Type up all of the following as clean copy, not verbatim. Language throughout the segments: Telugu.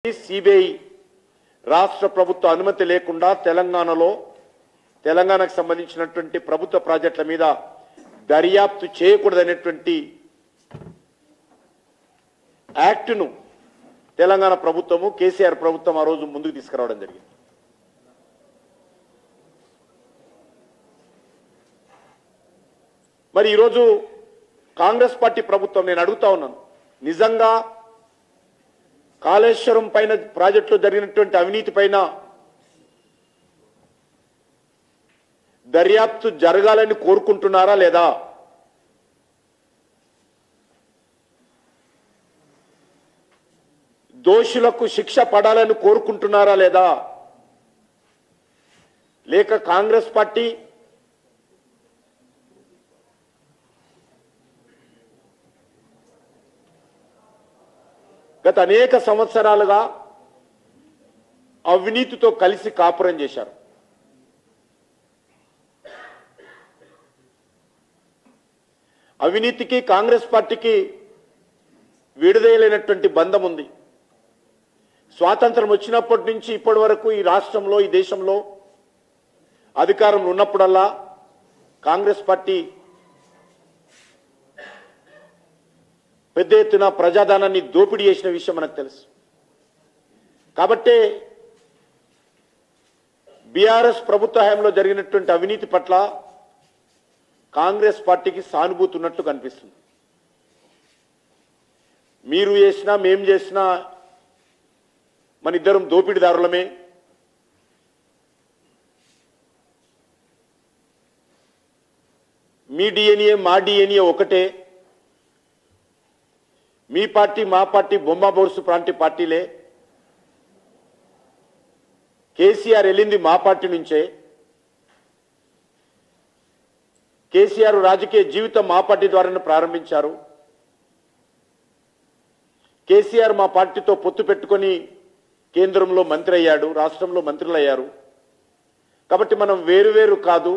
సిబిఐ రాష్ట్ర ప్రభుత్వ అనుమతి లేకుండా తెలంగాణకు సంబంధించినటువంటి ప్రభుత్వ ప్రాజెక్టుల మీద దర్యాప్తు చేయకూడదనేటువంటి యాక్ట్ను తెలంగాణ ప్రభుత్వము కేసీఆర్ ప్రభుత్వం ఆ రోజు ముందుకు తీసుకురావడం జరిగింది. మరి ఈరోజు కాంగ్రెస్ పార్టీ ప్రభుత్వం నేను అడుగుతా ఉన్నాను, నిజంగా కాళేశ్వరం పైన ప్రాజెక్టులో జరిగినటువంటి అవినీతి పైన దర్యాప్తు జరగాలని కోరుకుంటున్నారా లేదా? దోషులకు శిక్ష పడాలని కోరుకుంటున్నారా లేదా? లేక కాంగ్రెస్ పార్టీ గత అనేక సంవత్సరాలుగా అవినీతితో కలిసి కాపురం చేశారు. అవినీతికి కాంగ్రెస్ పార్టీకి విడుదలైనటువంటి బంధం ఉంది. స్వాతంత్రం వచ్చినప్పటి నుంచి ఇప్పటి వరకు ఈ రాష్ట్రంలో ఈ దేశంలో అధికారంలో ఉన్నప్పుడల్లా కాంగ్రెస్ పార్టీ పెద్ద ఎత్తున ప్రజాధనాన్ని దోపిడీ చేసిన విషయం మనకు తెలుసు. కాబట్టే బీఆర్ఎస్ ప్రభుత్వ హయాంలో జరిగినటువంటి అవినీతి పట్ల కాంగ్రెస్ పార్టీకి సానుభూతి ఉన్నట్లు కనిపిస్తుంది. మీరు చేసినా మేం చేసినా మన ఇద్దరం దోపిడీదారులమే. మీ డిఎన్ఏ మా డిఎన్ఏ ఒకటే. మీ పార్టీ మా పార్టీ బొమ్మ బోర్సు ప్రాంతీయ పార్టీలే. కేసీఆర్ వెళ్ళింది మా పార్టీ నుంచే. కేసీఆర్ రాజకీయ జీవితం మా పార్టీ ద్వారానే ప్రారంభించారు. కేసీఆర్ మా పార్టీతో పొత్తు పెట్టుకొని కేంద్రంలో మంత్రి అయ్యాడు, రాష్ట్రంలో మంత్రులు అయ్యారు. కాబట్టి మనం వేరువేరు కాదు,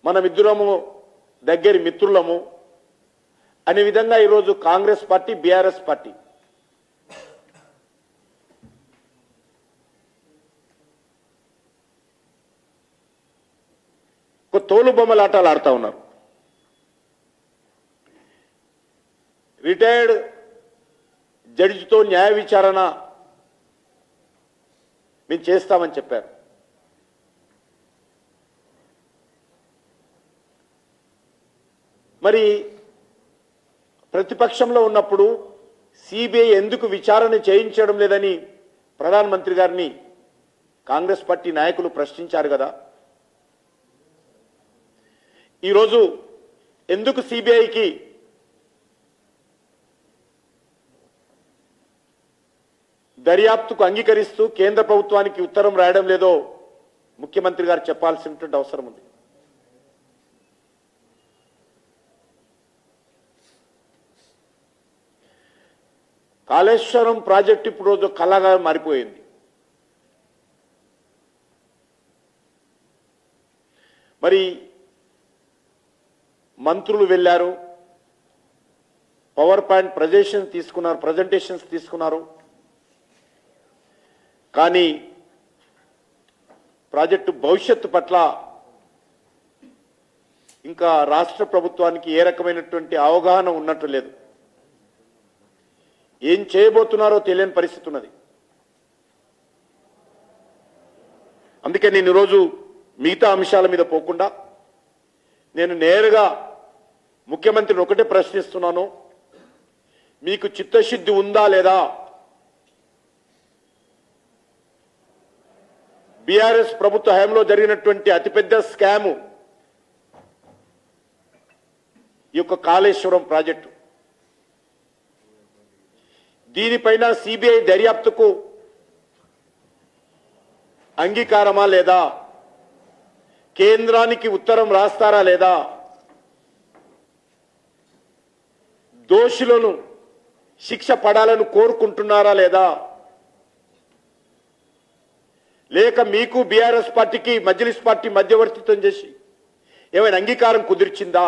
మనమిద్దరము దగ్గరి మిత్రులము అనే విధంగా ఈరోజు కాంగ్రెస్ పార్టీ బీఆర్ఎస్ పార్టీ ఒక తోలుబొమ్మలాటాలు ఆడుతూ ఉన్నారు. రిటైర్డ్ జడ్జితో న్యాయ విచారణ మేము చేస్తామని చెప్పారు. మరి ప్రతిపక్షంలో ఉన్నప్పుడు సిబిఐ ఎందుకు విచారణ చేయించడం లేదని ప్రధానమంత్రి గారిని కాంగ్రెస్ పార్టీ నాయకులు ప్రశ్నించారు కదా. ఈరోజు ఎందుకు సిబిఐకి దర్యాప్తుకు అంగీకరిస్తూ కేంద్ర ప్రభుత్వానికి ఉత్తరం రాయడం లేదో ముఖ్యమంత్రి గారు చెప్పాల్సినటువంటి అవసరం ఉంది. కాళేశ్వరం ప్రాజెక్టు ఇప్పుడు రోజు కళగా మారిపోయింది. మరి మంత్రులు వెళ్ళారు, పవర్ పాయింట్ ప్రజెంటేషన్స్ తీసుకున్నారు. కానీ ప్రాజెక్టు భవిష్యత్తు పట్ల ఇంకా రాష్ట్ర ప్రభుత్వానికి ఏ రకమైనటువంటి అవగాహన ఉన్నట్టు లేదు. ఏం చేయబోతున్నారో తెలియని పరిస్థితి ఉన్నది. అందుకే నేను ఈరోజు మిగతా అంశాల మీద పోకుండా నేను నేరుగా ముఖ్యమంత్రిని ఒకటే ప్రశ్నిస్తున్నాను, మీకు చిత్తశుద్ధి ఉందా లేదా? బీఆర్ఎస్ ప్రభుత్వ హయాంలో జరిగినటువంటి అతిపెద్ద స్కాము ఈ యొక్క కాళేశ్వరం ప్రాజెక్టు. దీనిపైన సిబిఐ దర్యాప్తుకు అంగీకారమా లేదా? కేంద్రానికి ఉత్తరం రాస్తారా లేదా? దోషులను శిక్ష పడాలని కోరుకుంటున్నారా లేదా? లేక మీకు బీఆర్ఎస్ పార్టీకి మజ్లిస్ పార్టీ మధ్యవర్తిత్వం చేసి ఏమైనా అంగీకారం కుదిర్చిందా?